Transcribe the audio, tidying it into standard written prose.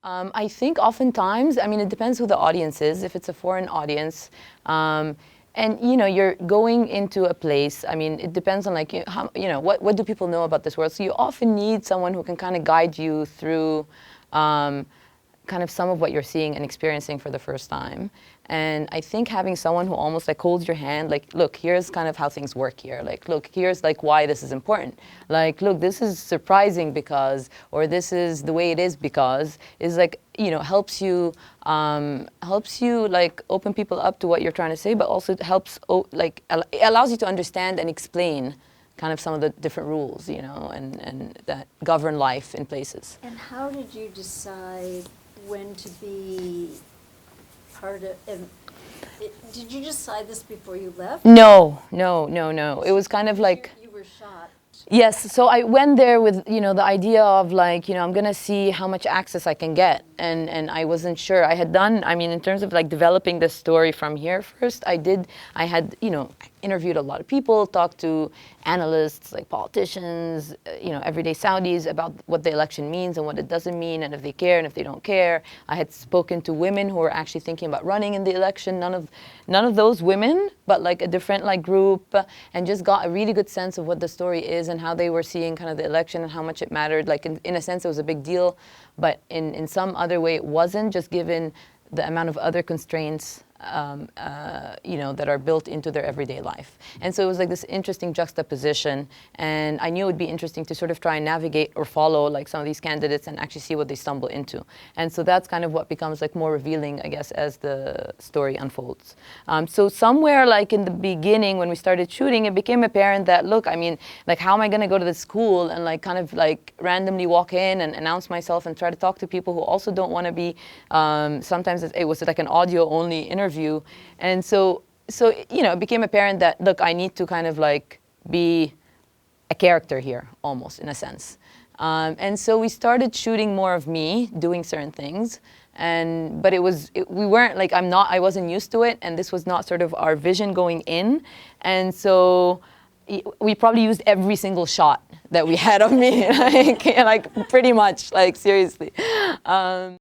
I think oftentimes, I mean, it depends who the audience is. If it's a foreign audience, and you're going into a place. I mean, it depends on like how, what do people know about this world. So you often need someone who can kind of guide you through kind of some of what you're seeing and experiencing for the first time. And I think having someone who almost like holds your hand, like, look, here's kind of how things work here. Like, look, here's like why this is important. Like, look, this is surprising because, or this is the way it is because, is like, helps you like open people up to what you're trying to say, but also it helps, like, it allows you to understand and explain kind of some of the different rules, and that govern life in places. And how did you decide when to be part of, did you decide this before you left? No. It was kind of like... You were shot. Yes, so I went there with, the idea of like, I'm gonna see how much access I can get. And I wasn't sure. I had done, I mean, in terms of like developing this story from here first, I had, interviewed a lot of people, talked to analysts, like politicians, everyday Saudis about what the election means and what it doesn't mean, and if they care and if they don't care. I had spoken to women who were actually thinking about running in the election. None of those women, but like a different like group, and just got a really good sense of what the story is and how they were seeing kind of the election and how much it mattered. Like in a sense, it was a big deal, but in some other way it wasn't, just given the amount of other constraints that are built into their everyday life. And so it was like this interesting juxtaposition, and I knew it would be interesting to sort of try and navigate or follow like some of these candidates and actually see what they stumble into. And so that's kind of what becomes like more revealing, I guess, as the story unfolds. So somewhere like in the beginning when we started shooting, it became apparent that, look, I mean, like, how am I going to go to the school and like kind of like randomly walk in and announce myself and try to talk to people who also don't want to be, sometimes it was like an audio only interview. And so it became apparent that, look, I need to kind of like be a character here, almost in a sense. And so we started shooting more of me doing certain things, but we weren't like, I wasn't used to it, and this was not sort of our vision going in. And so we probably used every single shot that we had of me, like pretty much, like seriously.